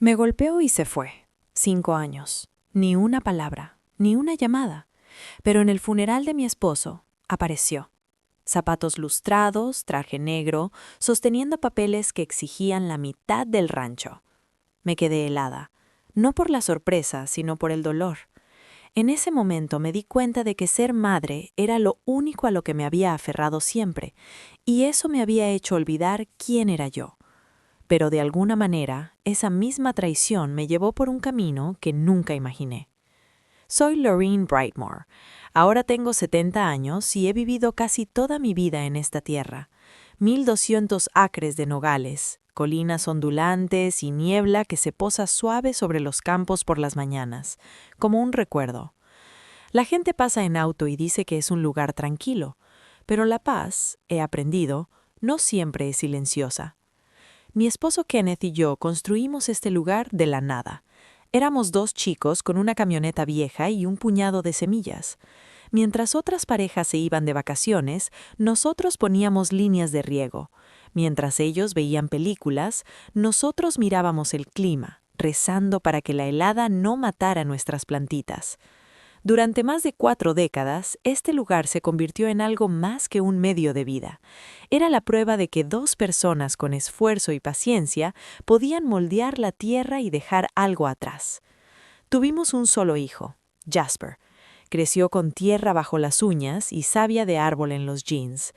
Me golpeó y se fue. 5 años. Ni una palabra, ni una llamada. Pero en el funeral de mi esposo, apareció. Zapatos lustrados, traje negro, sosteniendo papeles que exigían la mitad del rancho. Me quedé helada, no por la sorpresa, sino por el dolor. En ese momento me di cuenta de que ser madre era lo único a lo que me había aferrado siempre, y eso me había hecho olvidar quién era yo. Pero de alguna manera, esa misma traición me llevó por un camino que nunca imaginé. Soy Lorene Brightmore. Ahora tengo 70 años y he vivido casi toda mi vida en esta tierra. 1200 acres de nogales, colinas ondulantes y niebla que se posa suave sobre los campos por las mañanas, como un recuerdo. La gente pasa en auto y dice que es un lugar tranquilo, pero la paz, he aprendido, no siempre es silenciosa. Mi esposo Kenneth y yo construimos este lugar de la nada. Éramos 2 chicos con una camioneta vieja y un puñado de semillas. Mientras otras parejas se iban de vacaciones, nosotros poníamos líneas de riego. Mientras ellos veían películas, nosotros mirábamos el clima, rezando para que la helada no matara nuestras plantitas. Durante más de 4 décadas, este lugar se convirtió en algo más que un medio de vida. Era la prueba de que 2 personas con esfuerzo y paciencia podían moldear la tierra y dejar algo atrás. Tuvimos un solo hijo, Jasper. Creció con tierra bajo las uñas y savia de árbol en los jeans.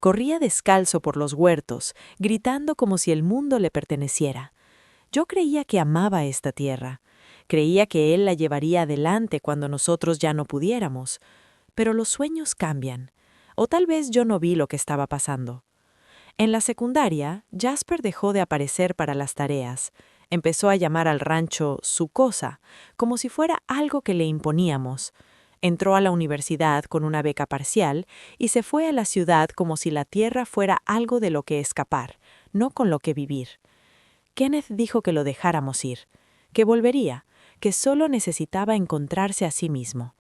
Corría descalzo por los huertos, gritando como si el mundo le perteneciera. Yo creía que amaba esta tierra. Creía que él la llevaría adelante cuando nosotros ya no pudiéramos. Pero los sueños cambian. O tal vez yo no vi lo que estaba pasando. En la secundaria, Jasper dejó de aparecer para las tareas. Empezó a llamar al rancho su cosa, como si fuera algo que le imponíamos. Entró a la universidad con una beca parcial y se fue a la ciudad como si la tierra fuera algo de lo que escapar, no con lo que vivir. Kenneth dijo que lo dejáramos ir, que volvería, que solo necesitaba encontrarse a sí mismo.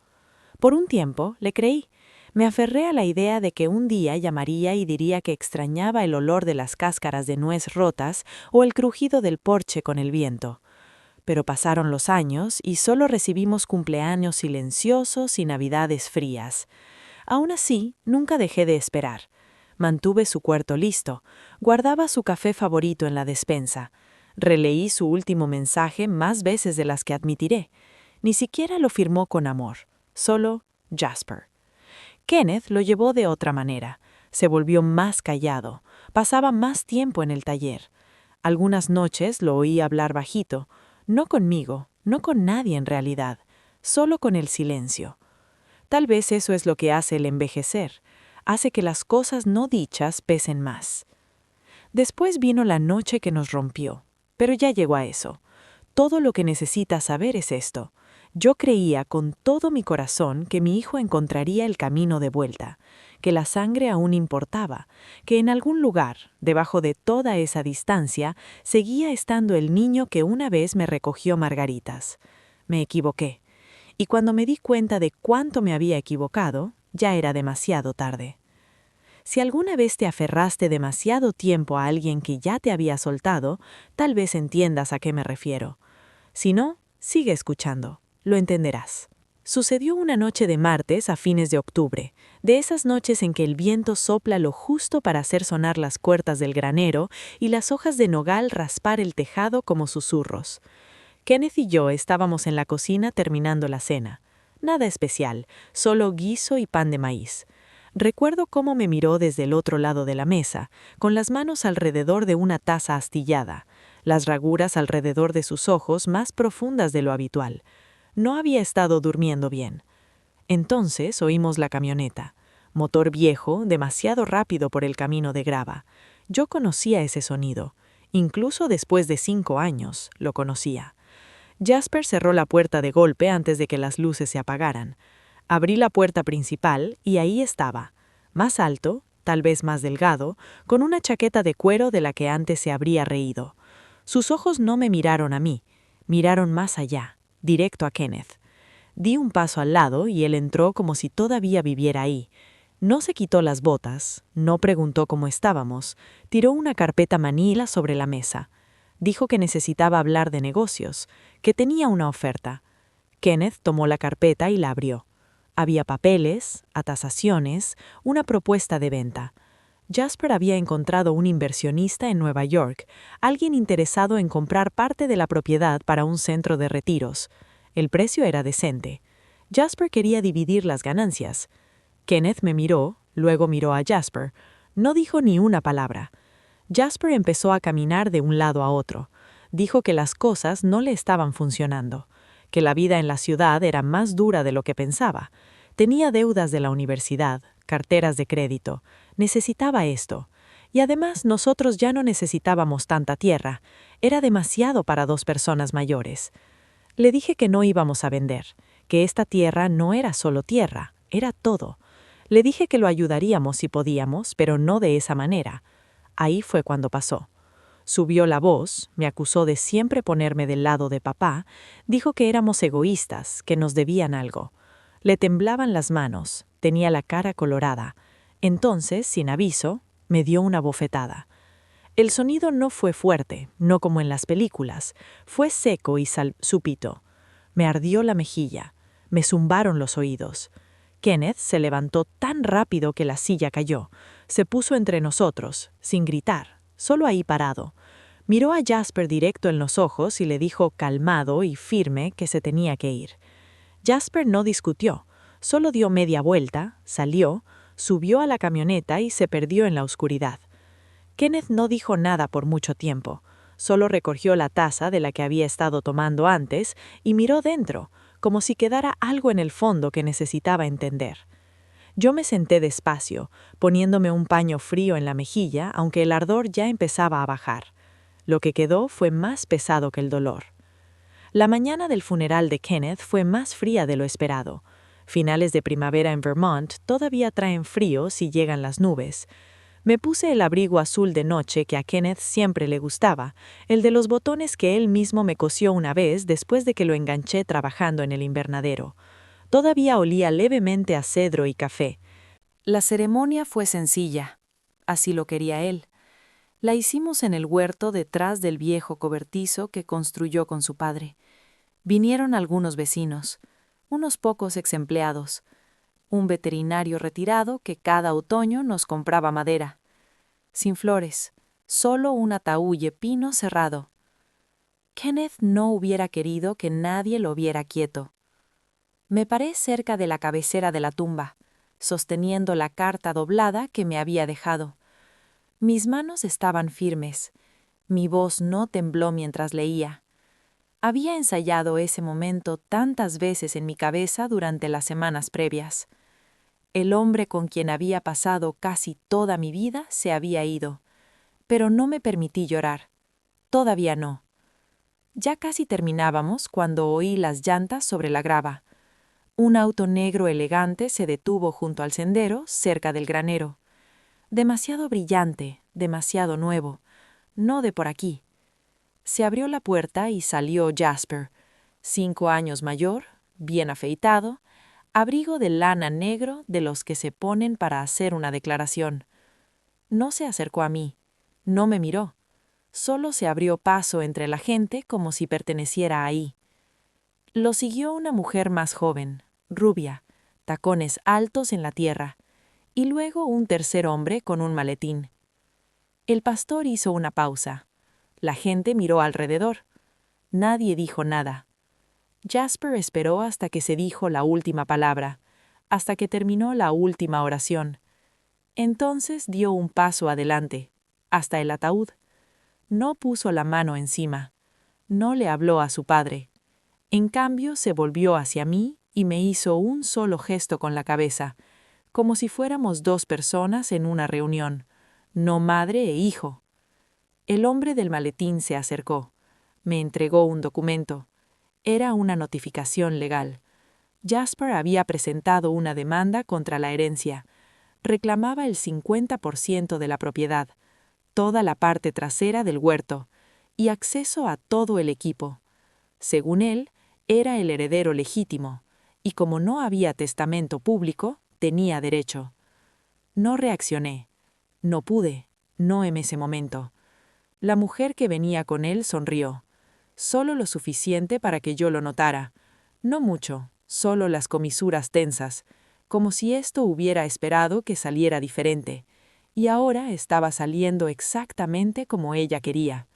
Por un tiempo le creí. Me aferré a la idea de que un día llamaría y diría que extrañaba el olor de las cáscaras de nuez rotas o el crujido del porche con el viento. Pero pasaron los años y solo recibimos cumpleaños silenciosos y navidades frías. Aún así, nunca dejé de esperar. Mantuve su cuarto listo, guardaba su café favorito en la despensa. Releí su último mensaje más veces de las que admitiré. Ni siquiera lo firmó con amor, solo Jasper. Kenneth lo llevó de otra manera. Se volvió más callado, pasaba más tiempo en el taller. Algunas noches lo oí hablar bajito, no conmigo, no con nadie en realidad, solo con el silencio. Tal vez eso es lo que hace el envejecer, hace que las cosas no dichas pesen más. Después vino la noche que nos rompió, pero ya llegó a eso. Todo lo que necesitas saber es esto. Yo creía con todo mi corazón que mi hijo encontraría el camino de vuelta, que la sangre aún importaba, que en algún lugar, debajo de toda esa distancia, seguía estando el niño que una vez me recogió margaritas. Me equivoqué, y cuando me di cuenta de cuánto me había equivocado, ya era demasiado tarde. Si alguna vez te aferraste demasiado tiempo a alguien que ya te había soltado, tal vez entiendas a qué me refiero. Si no, sigue escuchando. Lo entenderás. Sucedió una noche de martes a fines de octubre, de esas noches en que el viento sopla lo justo para hacer sonar las cuerdas del granero y las hojas de nogal raspar el tejado como susurros. Kenneth y yo estábamos en la cocina terminando la cena. Nada especial, solo guiso y pan de maíz. Recuerdo cómo me miró desde el otro lado de la mesa, con las manos alrededor de una taza astillada, las raguras alrededor de sus ojos más profundas de lo habitual. No había estado durmiendo bien. Entonces oímos la camioneta. Motor viejo, demasiado rápido por el camino de grava. Yo conocía ese sonido. Incluso después de 5 años, lo conocía. Jasper cerró la puerta de golpe antes de que las luces se apagaran. Abrí la puerta principal y ahí estaba, más alto, tal vez más delgado, con una chaqueta de cuero de la que antes se habría reído. Sus ojos no me miraron a mí, miraron más allá, directo a Kenneth. Di un paso al lado y él entró como si todavía viviera ahí. No se quitó las botas, no preguntó cómo estábamos, tiró una carpeta manila sobre la mesa. Dijo que necesitaba hablar de negocios, que tenía una oferta. Kenneth tomó la carpeta y la abrió. Había papeles, atasaciones, una propuesta de venta. Jasper había encontrado un inversionista en Nueva York, alguien interesado en comprar parte de la propiedad para un centro de retiros. El precio era decente. Jasper quería dividir las ganancias. Kenneth me miró, luego miró a Jasper. No dijo ni una palabra. Jasper empezó a caminar de un lado a otro. Dijo que las cosas no le estaban funcionando, que la vida en la ciudad era más dura de lo que pensaba. Tenía deudas de la universidad, carteras de crédito. Necesitaba esto. Y además nosotros ya no necesitábamos tanta tierra. Era demasiado para 2 personas mayores. Le dije que no íbamos a vender, que esta tierra no era solo tierra, era todo. Le dije que lo ayudaríamos si podíamos, pero no de esa manera. Ahí fue cuando pasó. Subió la voz, me acusó de siempre ponerme del lado de papá, dijo que éramos egoístas, que nos debían algo. Le temblaban las manos, tenía la cara colorada. Entonces, sin aviso, me dio una bofetada. El sonido no fue fuerte, no como en las películas, fue seco y súbito. Me ardió la mejilla, me zumbaron los oídos. Kenneth se levantó tan rápido que la silla cayó. Se puso entre nosotros, sin gritar, solo ahí parado. Miró a Jasper directo en los ojos y le dijo calmado y firme que se tenía que ir. Jasper no discutió, solo dio media vuelta, salió, subió a la camioneta y se perdió en la oscuridad. Kenneth no dijo nada por mucho tiempo, solo recogió la taza de la que había estado tomando antes y miró dentro, como si quedara algo en el fondo que necesitaba entender. Yo me senté despacio, poniéndome un paño frío en la mejilla, aunque el ardor ya empezaba a bajar. Lo que quedó fue más pesado que el dolor. La mañana del funeral de Kenneth fue más fría de lo esperado. Finales de primavera en Vermont todavía traen frío si llegan las nubes. Me puse el abrigo azul de noche que a Kenneth siempre le gustaba, el de los botones que él mismo me cosió una vez después de que lo enganché trabajando en el invernadero. Todavía olía levemente a cedro y café. La ceremonia fue sencilla. Así lo quería él. La hicimos en el huerto detrás del viejo cobertizo que construyó con su padre. Vinieron algunos vecinos, unos pocos exempleados, un veterinario retirado que cada otoño nos compraba madera. Sin flores, solo un ataúd de pino cerrado. Kenneth no hubiera querido que nadie lo viera quieto. Me paré cerca de la cabecera de la tumba, sosteniendo la carta doblada que me había dejado. Mis manos estaban firmes. Mi voz no tembló mientras leía. Había ensayado ese momento tantas veces en mi cabeza durante las semanas previas. El hombre con quien había pasado casi toda mi vida se había ido, pero no me permití llorar. Todavía no. Ya casi terminábamos cuando oí las llantas sobre la grava. Un auto negro elegante se detuvo junto al sendero, cerca del granero. Demasiado brillante, demasiado nuevo, no de por aquí. Se abrió la puerta y salió Jasper, 5 años mayor, bien afeitado, abrigo de lana negro de los que se ponen para hacer una declaración. No se acercó a mí, no me miró, solo se abrió paso entre la gente como si perteneciera ahí. Lo siguió una mujer más joven, rubia, tacones altos en la tierra, y luego un tercer hombre con un maletín. El pastor hizo una pausa. La gente miró alrededor. Nadie dijo nada. Jasper esperó hasta que se dijo la última palabra, hasta que terminó la última oración. Entonces dio un paso adelante, hasta el ataúd. No puso la mano encima. No le habló a su padre. En cambio, se volvió hacia mí y me hizo un solo gesto con la cabeza, como si fuéramos 2 personas en una reunión, no madre e hijo. El hombre del maletín se acercó. Me entregó un documento. Era una notificación legal. Jasper había presentado una demanda contra la herencia. Reclamaba el 50% de la propiedad, toda la parte trasera del huerto, y acceso a todo el equipo. Según él, era el heredero legítimo, y como no había testamento público, tenía derecho. No reaccioné. No pude, no en ese momento. La mujer que venía con él sonrió. Solo lo suficiente para que yo lo notara. No mucho, solo las comisuras tensas, como si esto hubiera esperado que saliera diferente, y ahora estaba saliendo exactamente como ella quería.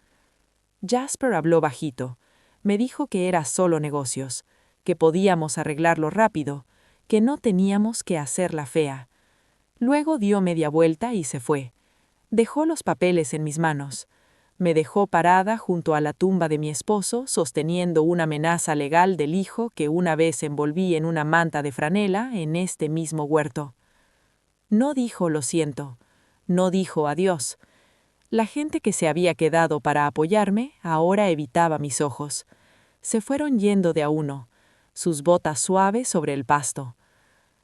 Jasper habló bajito. Me dijo que era solo negocios, que podíamos arreglarlo rápido, que no teníamos que hacerla fea. Luego dio media vuelta y se fue. Dejó los papeles en mis manos. Me dejó parada junto a la tumba de mi esposo, sosteniendo una amenaza legal del hijo que una vez envolví en una manta de franela en este mismo huerto. No dijo lo siento, no dijo adiós. La gente que se había quedado para apoyarme ahora evitaba mis ojos. Se fueron yendo de a uno, sus botas suaves sobre el pasto.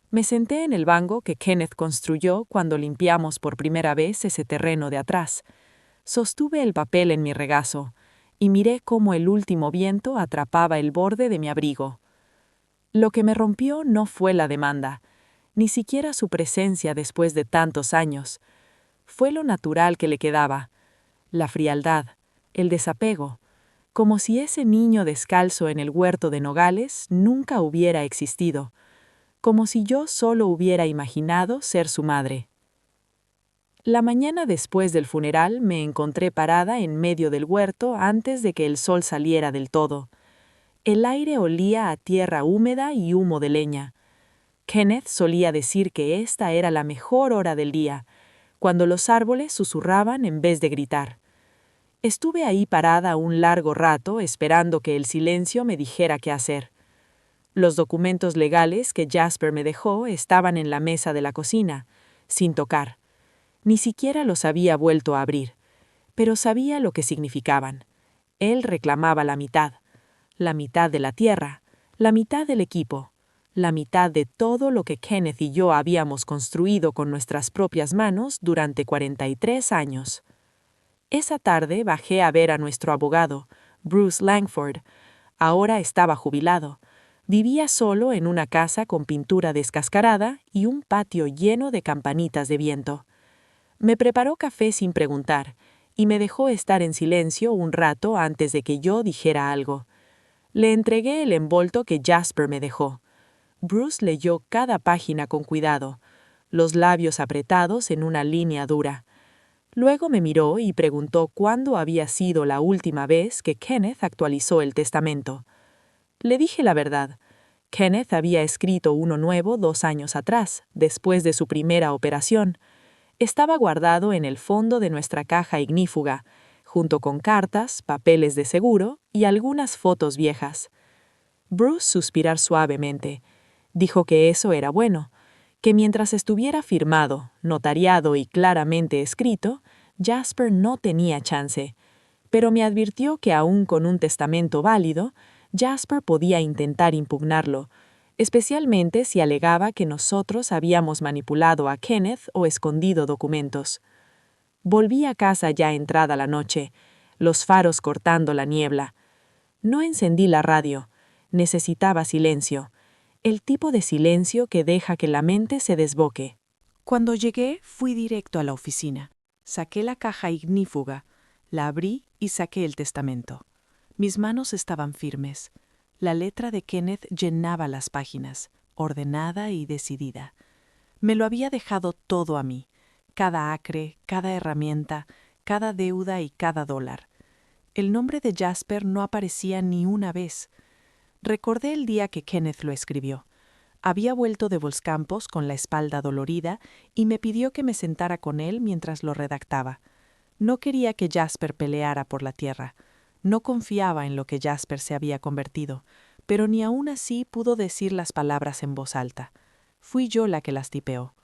Me senté en el banco que Kenneth construyó cuando limpiamos por primera vez ese terreno de atrás. Sostuve el papel en mi regazo y miré cómo el último viento atrapaba el borde de mi abrigo. Lo que me rompió no fue la demanda, ni siquiera su presencia después de tantos años. Fue lo natural que le quedaba, la frialdad, el desapego, como si ese niño descalzo en el huerto de Nogales nunca hubiera existido, como si yo solo hubiera imaginado ser su madre. La mañana después del funeral me encontré parada en medio del huerto antes de que el sol saliera del todo. El aire olía a tierra húmeda y humo de leña. Kenneth solía decir que esta era la mejor hora del día, cuando los árboles susurraban en vez de gritar. Estuve ahí parada un largo rato esperando que el silencio me dijera qué hacer. Los documentos legales que Jasper me dejó estaban en la mesa de la cocina, sin tocar. Ni siquiera los había vuelto a abrir, pero sabía lo que significaban. Él reclamaba la mitad de la tierra, la mitad del equipo, la mitad de todo lo que Kenneth y yo habíamos construido con nuestras propias manos durante 43 años. Esa tarde bajé a ver a nuestro abogado, Bruce Langford. Ahora estaba jubilado. Vivía solo en una casa con pintura descascarada y un patio lleno de campanitas de viento. Me preparó café sin preguntar y me dejó estar en silencio un rato antes de que yo dijera algo. Le entregué el envolto que Jasper me dejó. Bruce leyó cada página con cuidado, los labios apretados en una línea dura. Luego me miró y preguntó cuándo había sido la última vez que Kenneth actualizó el testamento. Le dije la verdad. Kenneth había escrito uno nuevo 2 años atrás, después de su primera operación. Estaba guardado en el fondo de nuestra caja ignífuga, junto con cartas, papeles de seguro y algunas fotos viejas. Bruce suspiró suavemente. Dijo que eso era bueno, que mientras estuviera firmado, notariado y claramente escrito, Jasper no tenía chance. Pero me advirtió que aún con un testamento válido, Jasper podía intentar impugnarlo, especialmente si alegaba que nosotros habíamos manipulado a Kenneth o escondido documentos. Volví a casa ya entrada la noche, los faros cortando la niebla. No encendí la radio. Necesitaba silencio, el tipo de silencio que deja que la mente se desboque. Cuando llegué, fui directo a la oficina. Saqué la caja ignífuga, la abrí y saqué el testamento. Mis manos estaban firmes. La letra de Kenneth llenaba las páginas, ordenada y decidida. Me lo había dejado todo a mí, cada acre, cada herramienta, cada deuda y cada dólar. El nombre de Jasper no aparecía ni una vez. Recordé el día que Kenneth lo escribió. Había vuelto de Volscampos con la espalda dolorida y me pidió que me sentara con él mientras lo redactaba. No quería que Jasper peleara por la tierra. No confiaba en lo que Jasper se había convertido, pero ni aún así pudo decir las palabras en voz alta. Fui yo la que las tipeó.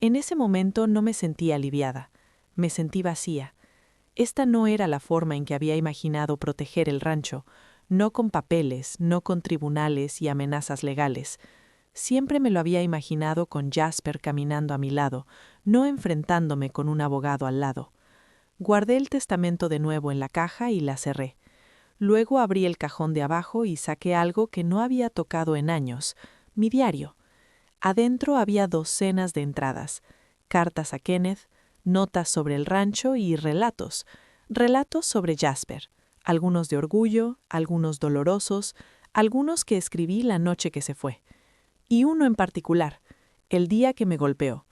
En ese momento no me sentí aliviada. Me sentí vacía. Esta no era la forma en que había imaginado proteger el rancho, no con papeles, no con tribunales y amenazas legales. Siempre me lo había imaginado con Jasper caminando a mi lado, no enfrentándome con un abogado al lado. Guardé el testamento de nuevo en la caja y la cerré. Luego abrí el cajón de abajo y saqué algo que no había tocado en años, mi diario. Adentro había docenas de entradas, cartas a Kenneth, notas sobre el rancho y relatos relatos sobre Jasper, algunos de orgullo, algunos dolorosos, algunos que escribí la noche que se fue. Y uno en particular, el día que me golpeó.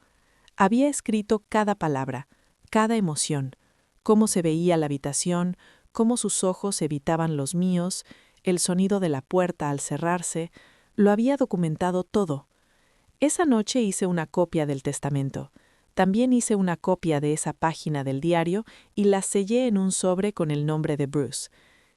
Había escrito cada palabra, cada emoción, cómo se veía la habitación, cómo sus ojos evitaban los míos, el sonido de la puerta al cerrarse. Lo había documentado todo. Esa noche hice una copia del testamento. También hice una copia de esa página del diario y la sellé en un sobre con el nombre de Bruce.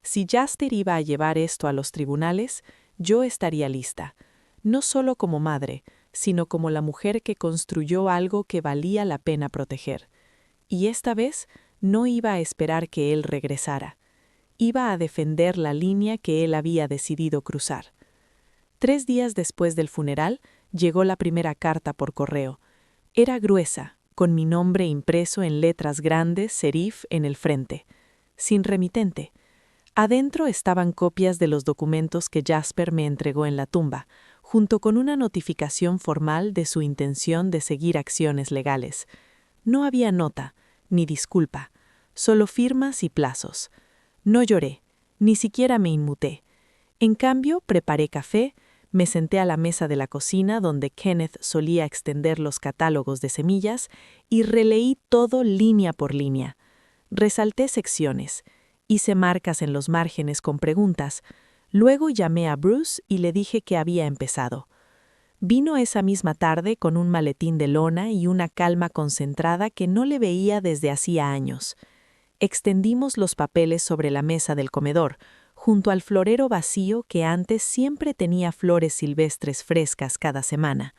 Si Jasper iba a llevar esto a los tribunales, yo estaría lista. No solo como madre, sino como la mujer que construyó algo que valía la pena proteger. Y esta vez no iba a esperar que él regresara. Iba a defender la línea que él había decidido cruzar. 3 días después del funeral, llegó la primera carta por correo. Era gruesa, con mi nombre impreso en letras grandes, serif, en el frente. Sin remitente. Adentro estaban copias de los documentos que Jasper me entregó en la tumba, junto con una notificación formal de su intención de seguir acciones legales. No había nota, ni disculpa, solo firmas y plazos. No lloré, ni siquiera me inmuté. En cambio, preparé café, me senté a la mesa de la cocina donde Kenneth solía extender los catálogos de semillas y releí todo línea por línea. Resalté secciones, hice marcas en los márgenes con preguntas. Luego llamé a Bruce y le dije que había empezado. Vino esa misma tarde con un maletín de lona y una calma concentrada que no le veía desde hacía años. Extendimos los papeles sobre la mesa del comedor, junto al florero vacío que antes siempre tenía flores silvestres frescas cada semana.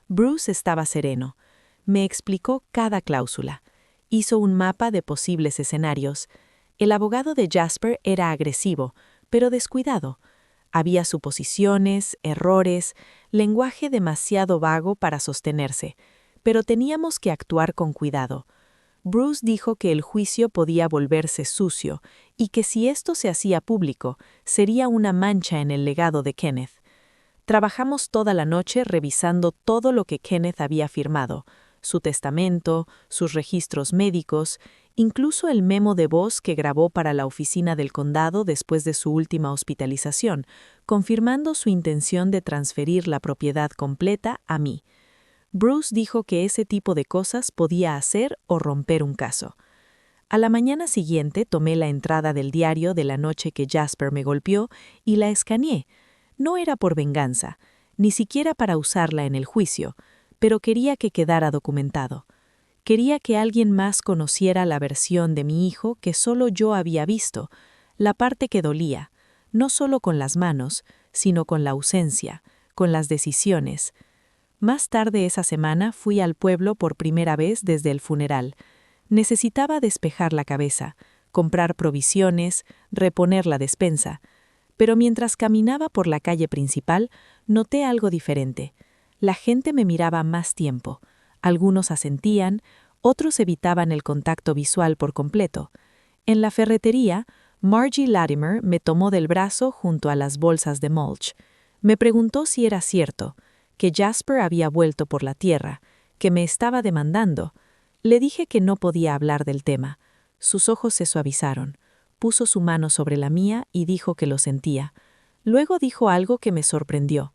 Bruce estaba sereno. Me explicó cada cláusula. Hizo un mapa de posibles escenarios. El abogado de Jasper era agresivo, pero descuidado. Había suposiciones, errores, lenguaje demasiado vago para sostenerse, pero teníamos que actuar con cuidado. Bruce dijo que el juicio podía volverse sucio y que si esto se hacía público, sería una mancha en el legado de Kenneth. Trabajamos toda la noche revisando todo lo que Kenneth había firmado, su testamento, sus registros médicos, incluso el memo de voz que grabó para la oficina del condado después de su última hospitalización, confirmando su intención de transferir la propiedad completa a mí. Bruce dijo que ese tipo de cosas podía hacer o romper un caso. A la mañana siguiente tomé la entrada del diario de la noche que Jasper me golpeó y la escaneé. No era por venganza, ni siquiera para usarla en el juicio, pero quería que quedara documentado. Quería que alguien más conociera la versión de mi hijo que solo yo había visto, la parte que dolía, no solo con las manos, sino con la ausencia, con las decisiones. Más tarde esa semana fui al pueblo por primera vez desde el funeral. Necesitaba despejar la cabeza, comprar provisiones, reponer la despensa. Pero mientras caminaba por la calle principal, noté algo diferente. La gente me miraba más tiempo. Algunos asentían, otros evitaban el contacto visual por completo. En la ferretería, Margie Latimer me tomó del brazo junto a las bolsas de mulch. Me preguntó si era cierto, que Jasper había vuelto por la tierra, que me estaba demandando. Le dije que no podía hablar del tema. Sus ojos se suavizaron. Puso su mano sobre la mía y dijo que lo sentía. Luego dijo algo que me sorprendió.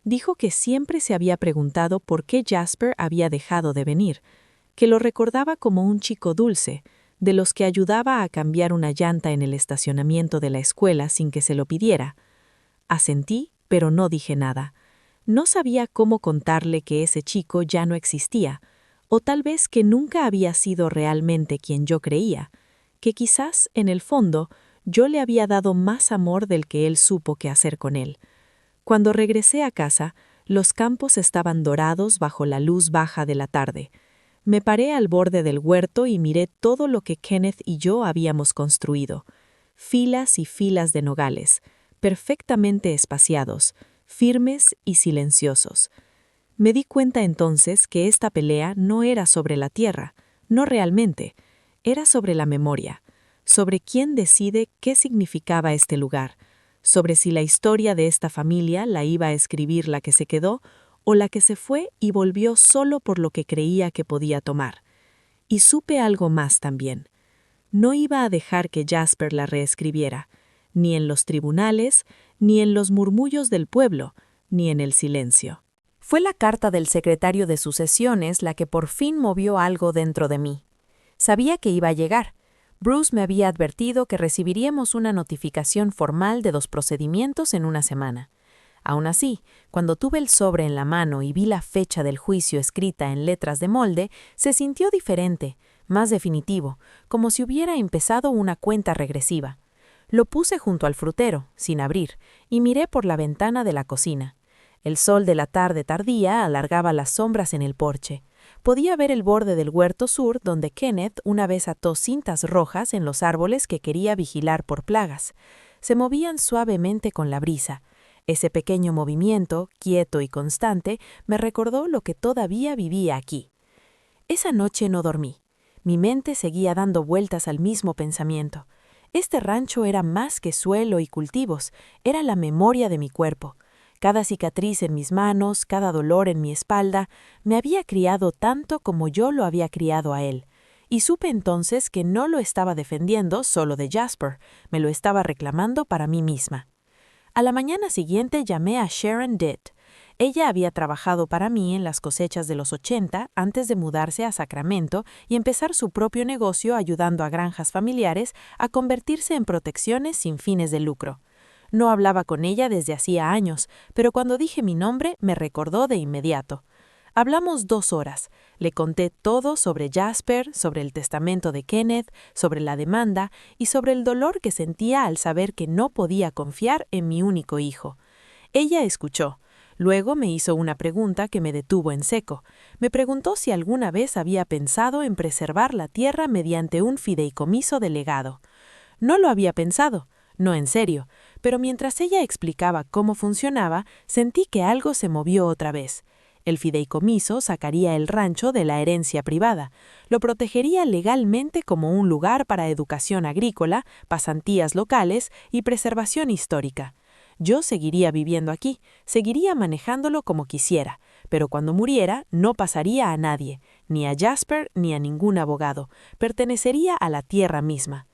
Dijo que siempre se había preguntado por qué Jasper había dejado de venir, que lo recordaba como un chico dulce, de los que ayudaba a cambiar una llanta en el estacionamiento de la escuela sin que se lo pidiera. Asentí, pero no dije nada. No sabía cómo contarle que ese chico ya no existía, o tal vez que nunca había sido realmente quien yo creía, que quizás, en el fondo, yo le había dado más amor del que él supo qué hacer con él. Cuando regresé a casa, los campos estaban dorados bajo la luz baja de la tarde. Me paré al borde del huerto y miré todo lo que Kenneth y yo habíamos construido. Filas y filas de nogales, perfectamente espaciados, firmes y silenciosos. Me di cuenta entonces que esta pelea no era sobre la tierra, no realmente, era sobre la memoria, sobre quién decide qué significaba este lugar, sobre si la historia de esta familia la iba a escribir la que se quedó o la que se fue y volvió solo por lo que creía que podía tomar. Y supe algo más también. No iba a dejar que Jasper la reescribiera, ni en los tribunales, ni en los murmullos del pueblo, ni en el silencio. Fue la carta del secretario de sucesiones la que por fin movió algo dentro de mí. Sabía que iba a llegar. Bruce me había advertido que recibiríamos una notificación formal de los procedimientos en una semana. Aún así, cuando tuve el sobre en la mano y vi la fecha del juicio escrita en letras de molde, se sintió diferente, más definitivo, como si hubiera empezado una cuenta regresiva. Lo puse junto al frutero, sin abrir, y miré por la ventana de la cocina. El sol de la tarde tardía alargaba las sombras en el porche. Podía ver el borde del huerto sur donde Kenneth una vez ató cintas rojas en los árboles que quería vigilar por plagas. Se movían suavemente con la brisa. Ese pequeño movimiento, quieto y constante, me recordó lo que todavía vivía aquí. Esa noche no dormí. Mi mente seguía dando vueltas al mismo pensamiento. Este rancho era más que suelo y cultivos, era la memoria de mi cuerpo. Cada cicatriz en mis manos, cada dolor en mi espalda, me había criado tanto como yo lo había criado a él. Y supe entonces que no lo estaba defendiendo solo de Jasper, me lo estaba reclamando para mí misma. A la mañana siguiente llamé a Sharon Ditt. Ella había trabajado para mí en las cosechas de los 80 antes de mudarse a Sacramento y empezar su propio negocio ayudando a granjas familiares a convertirse en protecciones sin fines de lucro. No hablaba con ella desde hacía años, pero cuando dije mi nombre me recordó de inmediato. Hablamos 2 horas. Le conté todo sobre Jasper, sobre el testamento de Kenneth, sobre la demanda y sobre el dolor que sentía al saber que no podía confiar en mi único hijo. Ella escuchó. Luego me hizo una pregunta que me detuvo en seco. Me preguntó si alguna vez había pensado en preservar la tierra mediante un fideicomiso de legado. No lo había pensado, no en serio, pero mientras ella explicaba cómo funcionaba, sentí que algo se movió otra vez. El fideicomiso sacaría el rancho de la herencia privada, lo protegería legalmente como un lugar para educación agrícola, pasantías locales y preservación histórica. Yo seguiría viviendo aquí, seguiría manejándolo como quisiera, pero cuando muriera no pasaría a nadie, ni a Jasper ni a ningún abogado, pertenecería a la tierra misma.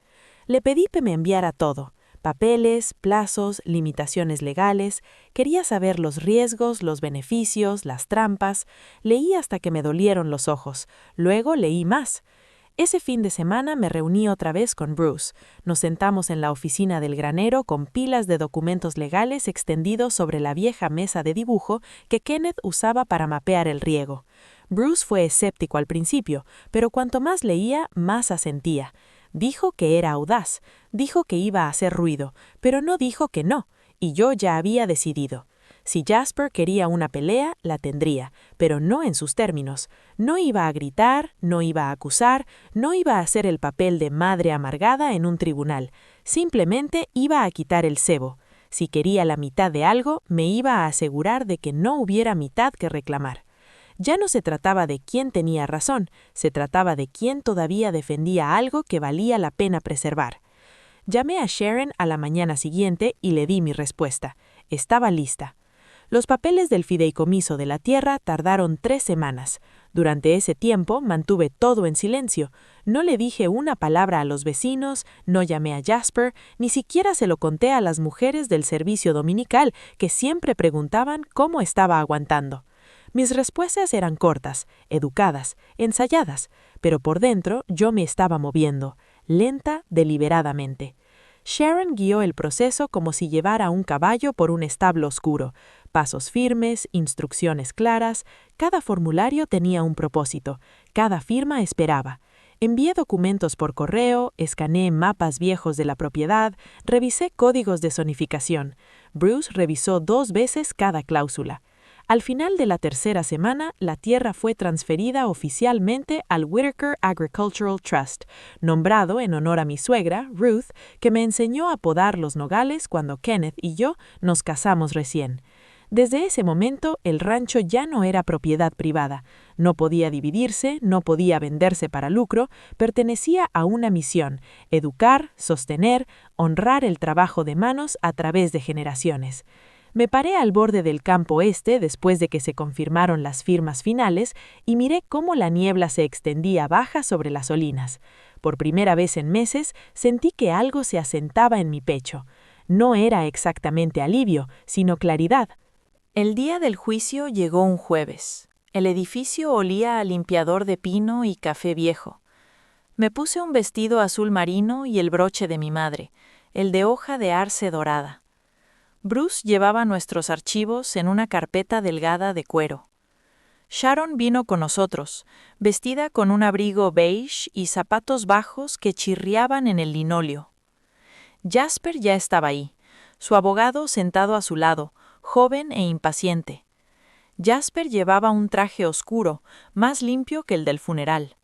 Le pedí que me enviara todo. Papeles, plazos, limitaciones legales, quería saber los riesgos, los beneficios, las trampas. Leí hasta que me dolieron los ojos. Luego leí más. Ese fin de semana me reuní otra vez con Bruce. Nos sentamos en la oficina del granero con pilas de documentos legales extendidos sobre la vieja mesa de dibujo que Kenneth usaba para mapear el riego. Bruce fue escéptico al principio, pero cuanto más leía, más asentía. Dijo que era audaz, dijo que iba a hacer ruido, pero no dijo que no, y yo ya había decidido. Si Jasper quería una pelea, la tendría, pero no en sus términos. No iba a gritar, no iba a acusar, no iba a hacer el papel de madre amargada en un tribunal. Simplemente iba a quitar el cebo. Si quería la mitad de algo, me iba a asegurar de que no hubiera mitad que reclamar. Ya no se trataba de quién tenía razón, se trataba de quién todavía defendía algo que valía la pena preservar. Llamé a Sharon a la mañana siguiente y le di mi respuesta. Estaba lista. Los papeles del fideicomiso de la tierra tardaron 3 semanas. Durante ese tiempo mantuve todo en silencio. No le dije una palabra a los vecinos, no llamé a Jasper, ni siquiera se lo conté a las mujeres del servicio dominical que siempre preguntaban cómo estaba aguantando. Mis respuestas eran cortas, educadas, ensayadas, pero por dentro yo me estaba moviendo, lenta, deliberadamente. Sharon guió el proceso como si llevara un caballo por un establo oscuro. Pasos firmes, instrucciones claras, cada formulario tenía un propósito, cada firma esperaba. Envié documentos por correo, escaneé mapas viejos de la propiedad, revisé códigos de zonificación. Bruce revisó 2 veces cada cláusula. Al final de la 3ª semana, la tierra fue transferida oficialmente al Whitaker Agricultural Trust, nombrado en honor a mi suegra, Ruth, que me enseñó a podar los nogales cuando Kenneth y yo nos casamos recién. Desde ese momento, el rancho ya no era propiedad privada. No podía dividirse, no podía venderse para lucro, pertenecía a una misión: educar, sostener, honrar el trabajo de manos a través de generaciones. Me paré al borde del campo este después de que se confirmaron las firmas finales y miré cómo la niebla se extendía baja sobre las colinas. Por primera vez en meses, sentí que algo se asentaba en mi pecho. No era exactamente alivio, sino claridad. El día del juicio llegó un jueves. El edificio olía a limpiador de pino y café viejo. Me puse un vestido azul marino y el broche de mi madre, el de hoja de arce dorada. Bruce llevaba nuestros archivos en una carpeta delgada de cuero. Sharon vino con nosotros, vestida con un abrigo beige y zapatos bajos que chirriaban en el linóleo. Jasper ya estaba ahí, su abogado sentado a su lado, joven e impaciente. Jasper llevaba un traje oscuro, más limpio que el del funeral.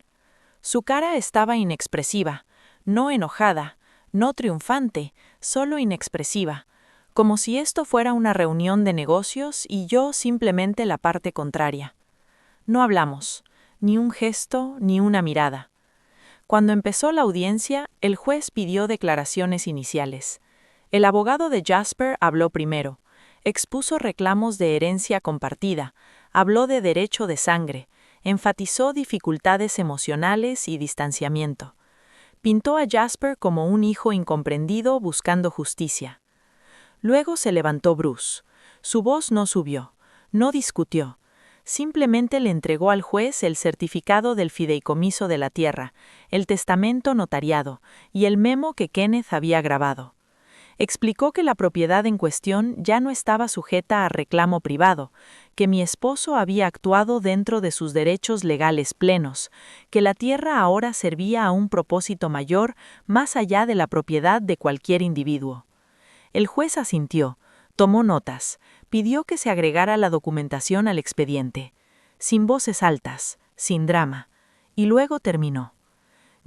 Su cara estaba inexpresiva, no enojada, no triunfante, solo inexpresiva, como si esto fuera una reunión de negocios y yo simplemente la parte contraria. No hablamos, ni un gesto, ni una mirada. Cuando empezó la audiencia, el juez pidió declaraciones iniciales. El abogado de Jasper habló primero, expuso reclamos de herencia compartida, habló de derecho de sangre, enfatizó dificultades emocionales y distanciamiento. Pintó a Jasper como un hijo incomprendido buscando justicia. Luego se levantó Bruce. Su voz no subió, no discutió. Simplemente le entregó al juez el certificado del fideicomiso de la tierra, el testamento notariado y el memo que Kenneth había grabado. Explicó que la propiedad en cuestión ya no estaba sujeta a reclamo privado, que mi esposo había actuado dentro de sus derechos legales plenos, que la tierra ahora servía a un propósito mayor más allá de la propiedad de cualquier individuo. El juez asintió, tomó notas, pidió que se agregara la documentación al expediente, sin voces altas, sin drama, y luego terminó.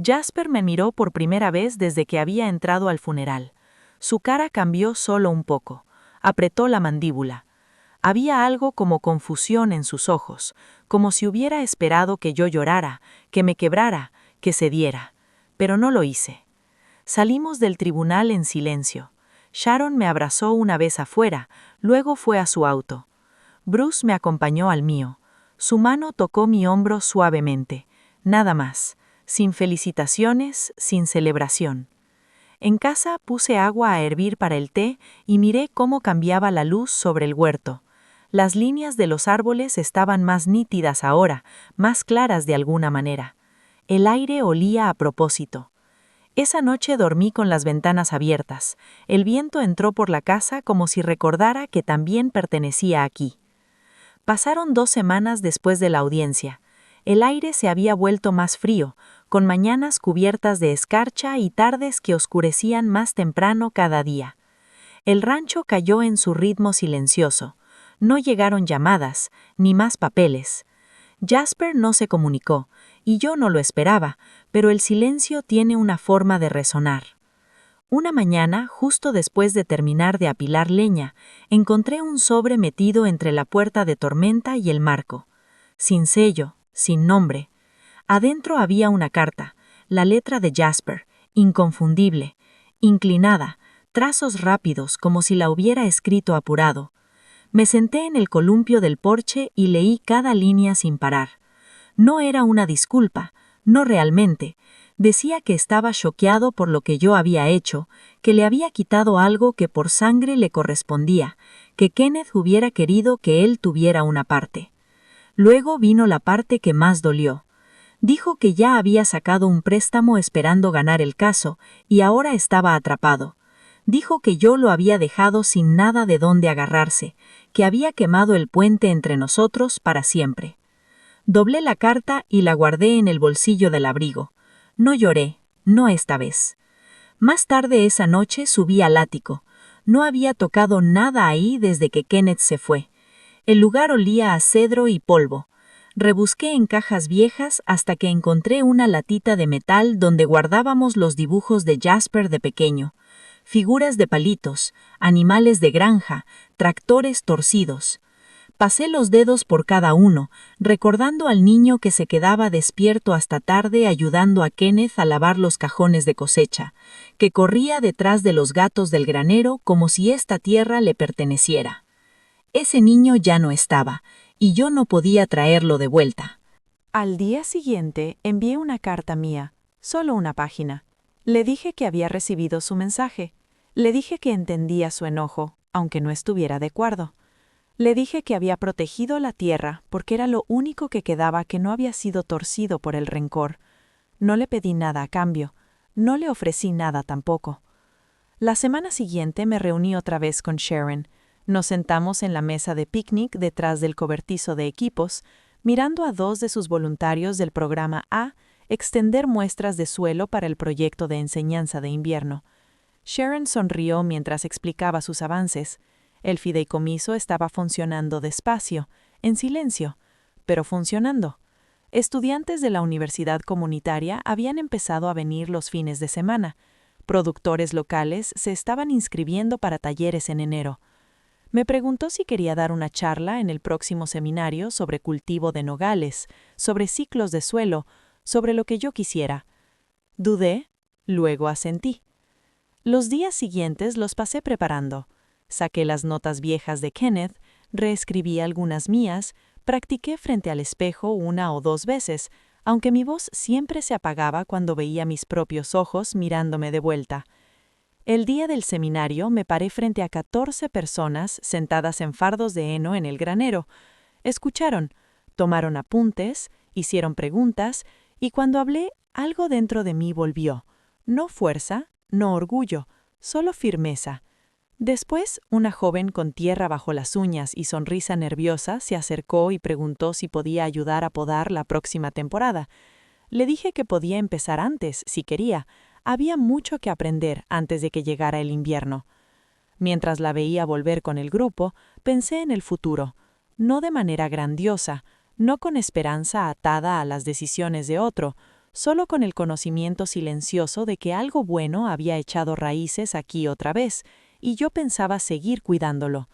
Jasper me miró por primera vez desde que había entrado al funeral. Su cara cambió solo un poco, apretó la mandíbula. Había algo como confusión en sus ojos, como si hubiera esperado que yo llorara, que me quebrara, que cediera. Pero no lo hice. Salimos del tribunal en silencio. Sharon me abrazó una vez afuera, luego fue a su auto. Bruce me acompañó al mío. Su mano tocó mi hombro suavemente. Nada más, sin felicitaciones, sin celebración. En casa puse agua a hervir para el té y miré cómo cambiaba la luz sobre el huerto. Las líneas de los árboles estaban más nítidas ahora, más claras de alguna manera. El aire olía a propósito. Esa noche dormí con las ventanas abiertas. El viento entró por la casa como si recordara que también pertenecía aquí. Pasaron 2 semanas después de la audiencia. El aire se había vuelto más frío, con mañanas cubiertas de escarcha y tardes que oscurecían más temprano cada día. El rancho cayó en su ritmo silencioso. No llegaron llamadas, ni más papeles. Jasper no se comunicó, y yo no lo esperaba, pero el silencio tiene una forma de resonar. Una mañana, justo después de terminar de apilar leña, encontré un sobre metido entre la puerta de tormenta y el marco. Sin sello, sin nombre. Adentro había una carta, la letra de Jasper, inconfundible, inclinada, trazos rápidos como si la hubiera escrito apurado. Me senté en el columpio del porche y leí cada línea sin parar. No era una disculpa, no realmente. Decía que estaba choqueado por lo que yo había hecho, que le había quitado algo que por sangre le correspondía, que Kenneth hubiera querido que él tuviera una parte. Luego vino la parte que más dolió. Dijo que ya había sacado un préstamo esperando ganar el caso y ahora estaba atrapado. Dijo que yo lo había dejado sin nada de dónde agarrarse, que había quemado el puente entre nosotros para siempre. Doblé la carta y la guardé en el bolsillo del abrigo. No lloré, no esta vez. Más tarde esa noche subí al ático. No había tocado nada ahí desde que Kenneth se fue. El lugar olía a cedro y polvo. Rebusqué en cajas viejas hasta que encontré una latita de metal donde guardábamos los dibujos de Jasper de pequeño. Figuras de palitos, animales de granja, tractores torcidos. Pasé los dedos por cada uno, recordando al niño que se quedaba despierto hasta tarde ayudando a Kenneth a lavar los cajones de cosecha, que corría detrás de los gatos del granero como si esta tierra le perteneciera. Ese niño ya no estaba, y yo no podía traerlo de vuelta. Al día siguiente envié una carta mía, Solo una página. Le dije que había recibido su mensaje. Le dije que entendía su enojo, aunque no estuviera de acuerdo. Le dije que había protegido la tierra porque era lo único que quedaba que no había sido torcido por el rencor. No le pedí nada a cambio. No le ofrecí nada tampoco. La semana siguiente me reuní otra vez con Sharon. Nos sentamos en la mesa de picnic detrás del cobertizo de equipos, mirando a 2 de sus voluntarios del programa A extender muestras de suelo para el proyecto de enseñanza de invierno. Sharon sonrió mientras explicaba sus avances. El fideicomiso estaba funcionando despacio, en silencio, pero funcionando. Estudiantes de la universidad comunitaria habían empezado a venir los fines de semana. Productores locales se estaban inscribiendo para talleres en enero. Me preguntó si quería dar una charla en el próximo seminario sobre cultivo de nogales, sobre ciclos de suelo, sobre lo que yo quisiera. Dudé, luego asentí. Los días siguientes los pasé preparando. Saqué las notas viejas de Kenneth, reescribí algunas mías, practiqué frente al espejo 1 o 2 veces, aunque mi voz siempre se apagaba cuando veía mis propios ojos mirándome de vuelta. El día del seminario me paré frente a 14 personas sentadas en fardos de heno en el granero. Escucharon, tomaron apuntes, hicieron preguntas, y cuando hablé, algo dentro de mí volvió. No fuerza, no orgullo, solo firmeza. Después, una joven con tierra bajo las uñas y sonrisa nerviosa se acercó y preguntó si podía ayudar a podar la próxima temporada. Le dije que podía empezar antes, si quería. Había mucho que aprender antes de que llegara el invierno. Mientras la veía volver con el grupo, pensé en el futuro, no de manera grandiosa, no con esperanza atada a las decisiones de otro, solo con el conocimiento silencioso de que algo bueno había echado raíces aquí otra vez, y yo pensaba seguir cuidándolo.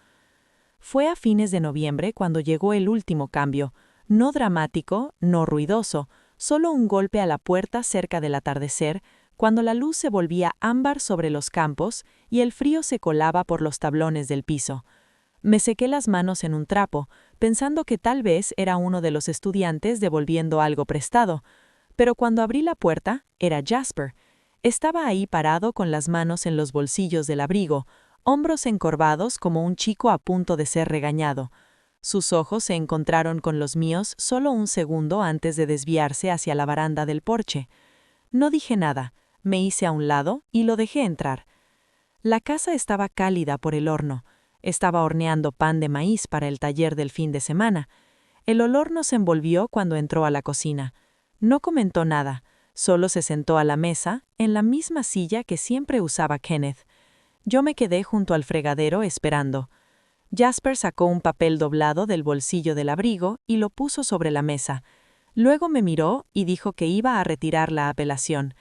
Fue a fines de noviembre cuando llegó el último cambio, no dramático, no ruidoso, solo un golpe a la puerta cerca del atardecer, cuando la luz se volvía ámbar sobre los campos y el frío se colaba por los tablones del piso. Me sequé las manos en un trapo, pensando que tal vez era uno de los estudiantes devolviendo algo prestado, pero cuando abrí la puerta, era Jasper. Estaba ahí parado con las manos en los bolsillos del abrigo, hombros encorvados como un chico a punto de ser regañado. Sus ojos se encontraron con los míos solo un segundo antes de desviarse hacia la baranda del porche. No dije nada, me hice a un lado y lo dejé entrar. La casa estaba cálida por el horno. Estaba horneando pan de maíz para el taller del fin de semana. El olor nos envolvió cuando entró a la cocina. No comentó nada, solo se sentó a la mesa, en la misma silla que siempre usaba Kenneth. Yo me quedé junto al fregadero esperando. Jasper sacó un papel doblado del bolsillo del abrigo y lo puso sobre la mesa. Luego me miró y dijo que iba a retirar la apelación.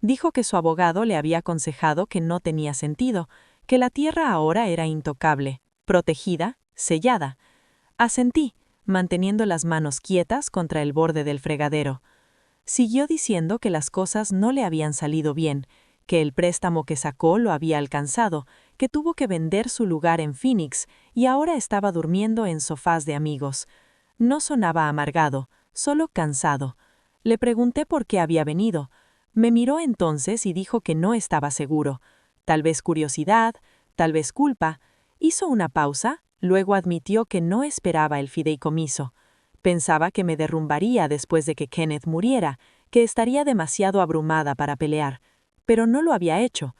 Dijo que su abogado le había aconsejado que no tenía sentido, que la tierra ahora era intocable, protegida, sellada. Asentí, manteniendo las manos quietas contra el borde del fregadero. Siguió diciendo que las cosas no le habían salido bien, que el préstamo que sacó lo había alcanzado, que tuvo que vender su lugar en Phoenix y ahora estaba durmiendo en sofás de amigos. No sonaba amargado, solo cansado. Le pregunté por qué había venido. Me miró entonces y dijo que no estaba seguro. Tal vez curiosidad, tal vez culpa. Hizo una pausa, luego admitió que no esperaba el fideicomiso. Pensaba que me derrumbaría después de que Kenneth muriera, que estaría demasiado abrumada para pelear. Pero no lo había hecho.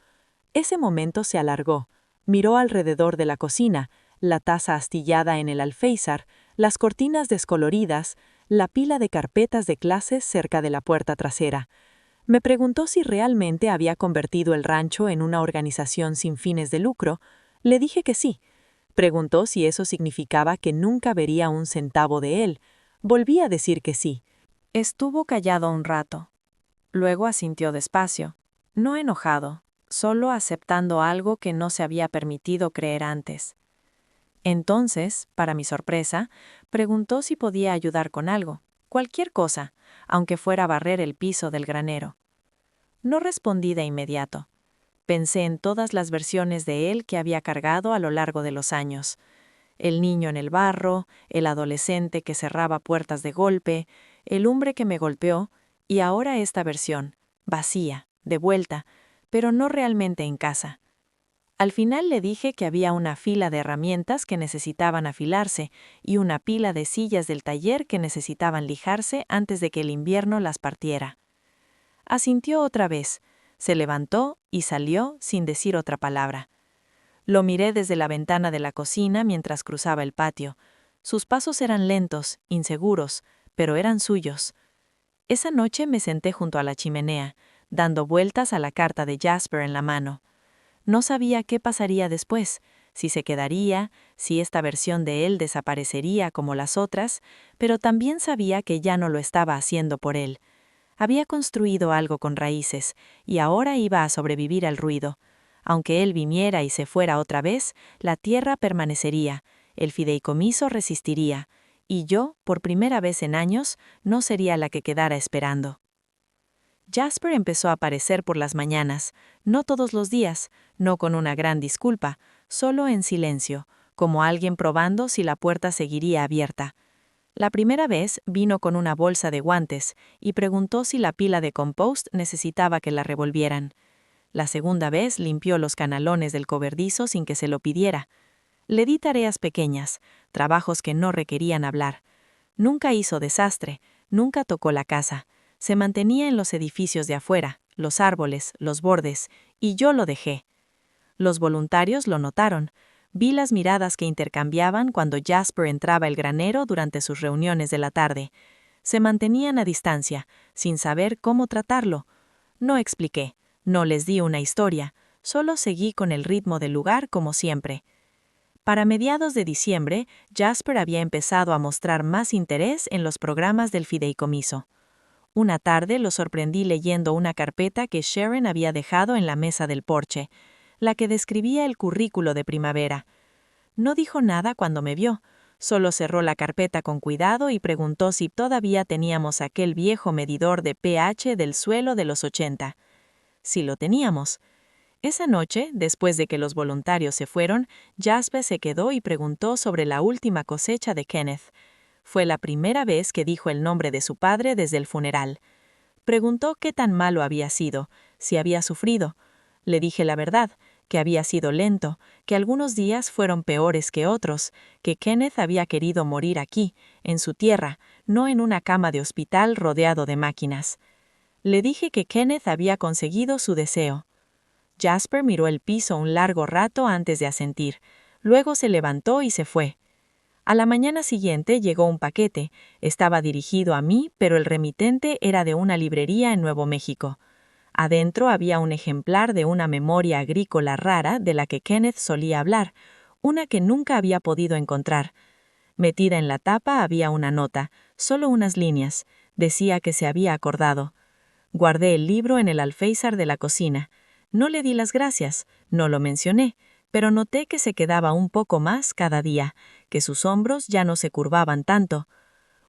Ese momento se alargó. Miró alrededor de la cocina, la taza astillada en el alféizar, las cortinas descoloridas, la pila de carpetas de clases cerca de la puerta trasera. Me preguntó si realmente había convertido el rancho en una organización sin fines de lucro. Le dije que sí. Preguntó si eso significaba que nunca vería un centavo de él. Volví a decir que sí. Estuvo callado un rato. Luego asintió despacio, no enojado, solo aceptando algo que no se había permitido creer antes. Entonces, para mi sorpresa, preguntó si podía ayudar con algo, cualquier cosa, aunque fuera barrer el piso del granero. No respondí de inmediato. Pensé en todas las versiones de él que había cargado a lo largo de los años. El niño en el barro, el adolescente que cerraba puertas de golpe, el hombre que me golpeó, y ahora esta versión, vacía, de vuelta, pero no realmente en casa. Al final le dije que había una fila de herramientas que necesitaban afilarse y una pila de sillas del taller que necesitaban lijarse antes de que el invierno las partiera. Asintió otra vez, se levantó y salió sin decir otra palabra. Lo miré desde la ventana de la cocina mientras cruzaba el patio. Sus pasos eran lentos, inseguros, pero eran suyos. Esa noche me senté junto a la chimenea, dando vueltas a la carta de Jasper en la mano. No sabía qué pasaría después, si se quedaría, si esta versión de él desaparecería como las otras, pero también sabía que ya no lo estaba haciendo por él. Había construido algo con raíces, y ahora iba a sobrevivir al ruido. Aunque él viniera y se fuera otra vez, la tierra permanecería, el fideicomiso resistiría, y yo, por primera vez en años, no sería la que quedara esperando. Jasper empezó a aparecer por las mañanas, no todos los días, no con una gran disculpa, solo en silencio, como alguien probando si la puerta seguiría abierta. La primera vez vino con una bolsa de guantes y preguntó si la pila de compost necesitaba que la revolvieran. La segunda vez limpió los canalones del cobertizo sin que se lo pidiera. Le di tareas pequeñas, trabajos que no requerían hablar. Nunca hizo desastre, nunca tocó la casa. Se mantenía en los edificios de afuera, los árboles, los bordes, y yo lo dejé. Los voluntarios lo notaron. Vi las miradas que intercambiaban cuando Jasper entraba al granero durante sus reuniones de la tarde. Se mantenían a distancia, sin saber cómo tratarlo. No expliqué, no les di una historia, solo seguí con el ritmo del lugar como siempre. Para mediados de diciembre, Jasper había empezado a mostrar más interés en los programas del fideicomiso. Una tarde lo sorprendí leyendo una carpeta que Sharon había dejado en la mesa del porche, la que describía el currículo de primavera. No dijo nada cuando me vio, solo cerró la carpeta con cuidado y preguntó si todavía teníamos aquel viejo medidor de pH del suelo de los 80. Sí lo teníamos. Esa noche, después de que los voluntarios se fueron, Jasper se quedó y preguntó sobre la última cosecha de Kenneth. Fue la primera vez que dijo el nombre de su padre desde el funeral. Preguntó qué tan malo había sido, si había sufrido. Le dije la verdad, que había sido lento, que algunos días fueron peores que otros, que Kenneth había querido morir aquí, en su tierra, no en una cama de hospital rodeado de máquinas. Le dije que Kenneth había conseguido su deseo. Jasper miró el piso un largo rato antes de asentir. Luego se levantó y se fue. A la mañana siguiente llegó un paquete. Estaba dirigido a mí, pero el remitente era de una librería en Nuevo México. Adentro había un ejemplar de una memoria agrícola rara de la que Kenneth solía hablar, una que nunca había podido encontrar. Metida en la tapa había una nota, solo unas líneas. Decía que se había acordado. Guardé el libro en el alféizar de la cocina. No le di las gracias, no lo mencioné, pero noté que se quedaba un poco más cada día, que sus hombros ya no se curvaban tanto.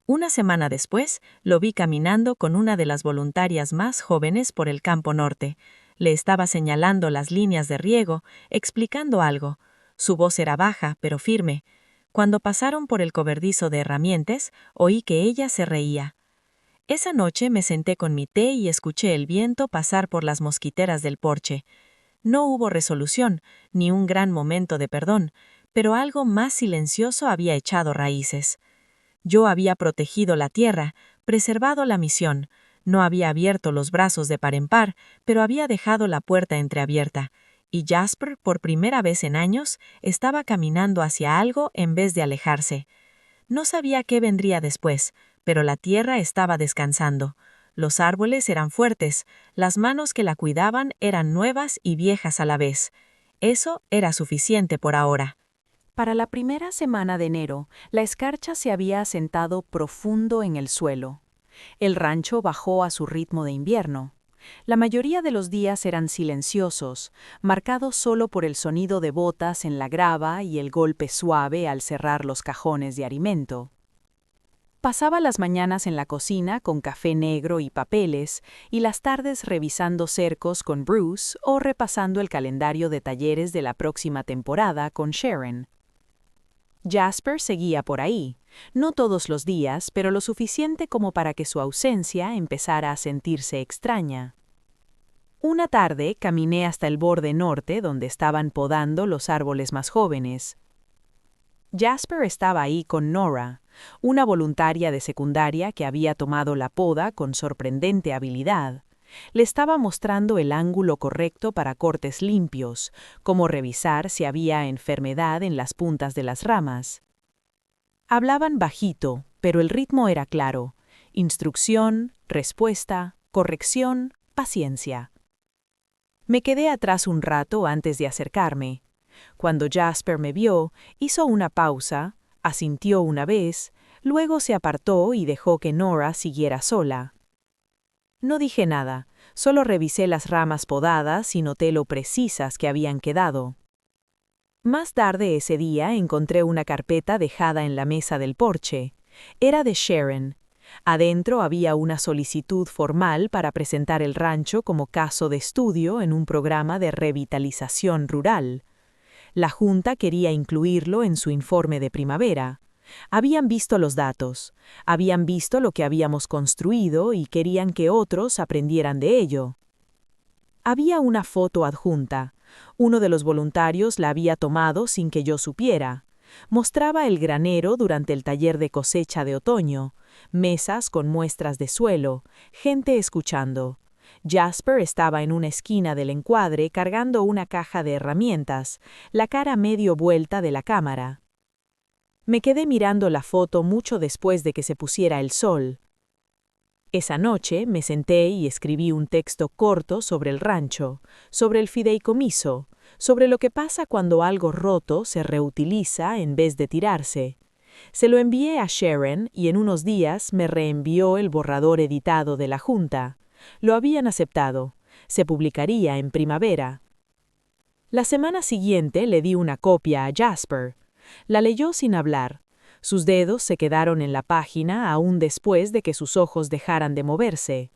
Una semana después, lo vi caminando con una de las voluntarias más jóvenes por el campo norte. Le estaba señalando las líneas de riego, explicando algo. Su voz era baja, pero firme. Cuando pasaron por el cobertizo de herramientas, oí que ella se reía. Esa noche me senté con mi té y escuché el viento pasar por las mosquiteras del porche. No hubo resolución, ni un gran momento de perdón, pero algo más silencioso había echado raíces. Yo había protegido la tierra, preservado la misión, no había abierto los brazos de par en par, pero había dejado la puerta entreabierta, y Jasper, por primera vez en años, estaba caminando hacia algo en vez de alejarse. No sabía qué vendría después, pero la tierra estaba descansando. Los árboles eran fuertes, las manos que la cuidaban eran nuevas y viejas a la vez. Eso era suficiente por ahora. Para la primera semana de enero, la escarcha se había asentado profundo en el suelo. El rancho bajó a su ritmo de invierno. La mayoría de los días eran silenciosos, marcados solo por el sonido de botas en la grava y el golpe suave al cerrar los cajones de alimento. Pasaba las mañanas en la cocina con café negro y papeles, y las tardes revisando cercos con Bruce o repasando el calendario de talleres de la próxima temporada con Sharon. Jasper seguía por ahí, no todos los días, pero lo suficiente como para que su ausencia empezara a sentirse extraña. Una tarde caminé hasta el borde norte donde estaban podando los árboles más jóvenes. Jasper estaba ahí con Nora, una voluntaria de secundaria que había tomado la poda con sorprendente habilidad. Le estaba mostrando el ángulo correcto para cortes limpios, cómo revisar si había enfermedad en las puntas de las ramas. Hablaban bajito, pero el ritmo era claro. Instrucción, respuesta, corrección, paciencia. Me quedé atrás un rato antes de acercarme. Cuando Jasper me vio, hizo una pausa, asintió una vez, luego se apartó y dejó que Nora siguiera sola. No dije nada, solo revisé las ramas podadas y noté lo precisas que habían quedado. Más tarde ese día encontré una carpeta dejada en la mesa del porche. Era de Sharon. Adentro había una solicitud formal para presentar el rancho como caso de estudio en un programa de revitalización rural. La Junta quería incluirlo en su informe de primavera. Habían visto los datos, habían visto lo que habíamos construido y querían que otros aprendieran de ello. Había una foto adjunta. Uno de los voluntarios la había tomado sin que yo supiera. Mostraba el granero durante el taller de cosecha de otoño, mesas con muestras de suelo, gente escuchando. Jasper estaba en una esquina del encuadre cargando una caja de herramientas, la cara medio vuelta de la cámara. Me quedé mirando la foto mucho después de que se pusiera el sol. Esa noche me senté y escribí un texto corto sobre el rancho, sobre el fideicomiso, sobre lo que pasa cuando algo roto se reutiliza en vez de tirarse. Se lo envié a Sharon y en unos días me reenvió el borrador editado de la Junta. Lo habían aceptado. Se publicaría en primavera. La semana siguiente le di una copia a Jasper. La leyó sin hablar. Sus dedos se quedaron en la página aún después de que sus ojos dejaran de moverse.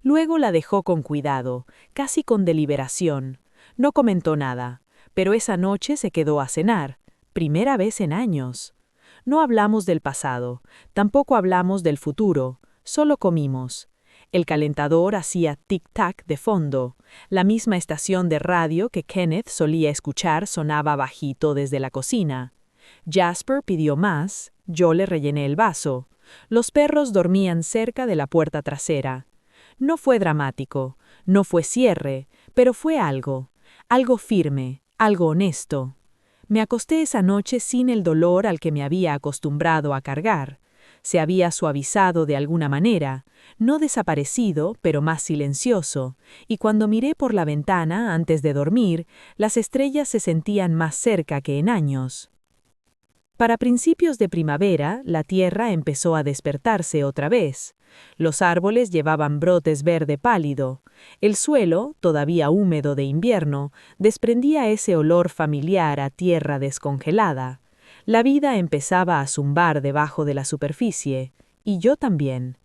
Luego la dejó con cuidado, casi con deliberación. No comentó nada, pero esa noche se quedó a cenar. Primera vez en años. No hablamos del pasado, tampoco hablamos del futuro, solo comimos. El calentador hacía tic-tac de fondo. La misma estación de radio que Kenneth solía escuchar sonaba bajito desde la cocina. Jasper pidió más, yo le rellené el vaso. Los perros dormían cerca de la puerta trasera. No fue dramático, no fue cierre, pero fue algo firme, algo honesto. Me acosté esa noche sin el dolor al que me había acostumbrado a cargar. Se había suavizado de alguna manera, no desaparecido, pero más silencioso, y cuando miré por la ventana antes de dormir, las estrellas se sentían más cerca que en años. Para principios de primavera, la tierra empezó a despertarse otra vez. Los árboles llevaban brotes verde pálido. El suelo, todavía húmedo de invierno, desprendía ese olor familiar a tierra descongelada. La vida empezaba a zumbar debajo de la superficie, y yo también.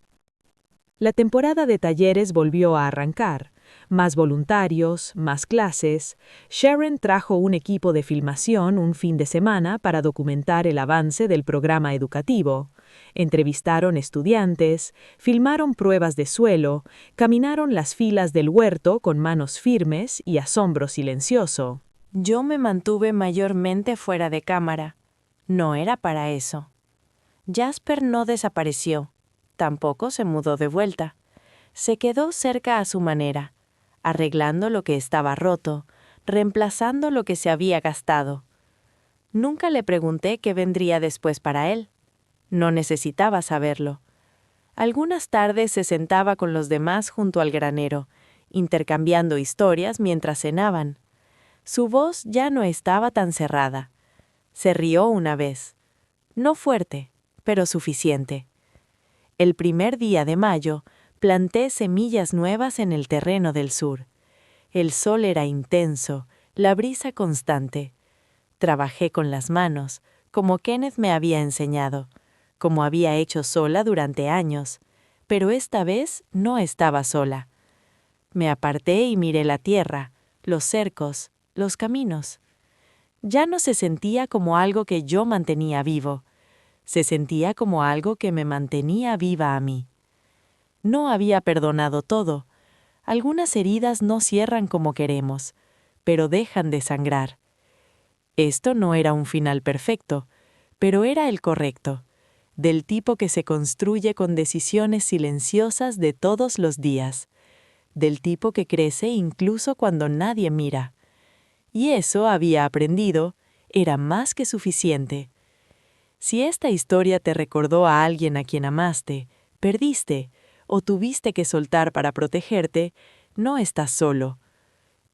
La temporada de talleres volvió a arrancar. Más voluntarios, más clases. Sharon trajo un equipo de filmación un fin de semana para documentar el avance del programa educativo. Entrevistaron estudiantes, filmaron pruebas de suelo, caminaron las filas del huerto con manos firmes y asombro silencioso. Yo me mantuve mayormente fuera de cámara. No era para eso. Jasper no desapareció. Tampoco se mudó de vuelta. Se quedó cerca a su manera, arreglando lo que estaba roto, reemplazando lo que se había gastado. Nunca le pregunté qué vendría después para él. No necesitaba saberlo. Algunas tardes se sentaba con los demás junto al granero, intercambiando historias mientras cenaban. Su voz ya no estaba tan cerrada. Se rió una vez. No fuerte, pero suficiente. El primer día de mayo, planté semillas nuevas en el terreno del sur. El sol era intenso, la brisa constante. Trabajé con las manos, como Kenneth me había enseñado, como había hecho sola durante años, pero esta vez no estaba sola. Me aparté y miré la tierra, los cercos, los caminos. Ya no se sentía como algo que yo mantenía vivo, se sentía como algo que me mantenía viva a mí. No había perdonado todo. Algunas heridas no cierran como queremos, pero dejan de sangrar. Esto no era un final perfecto, pero era el correcto, del tipo que se construye con decisiones silenciosas de todos los días, del tipo que crece incluso cuando nadie mira. Y eso, había aprendido, era más que suficiente. Si esta historia te recordó a alguien a quien amaste, perdiste o tuviste que soltar para protegerte, no estás solo.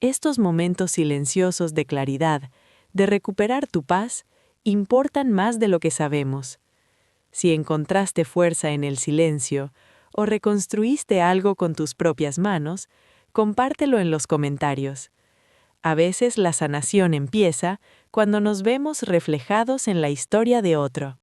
Estos momentos silenciosos de claridad, de recuperar tu paz, importan más de lo que sabemos. Si encontraste fuerza en el silencio o reconstruiste algo con tus propias manos, compártelo en los comentarios. A veces la sanación empieza cuando nos vemos reflejados en la historia de otro.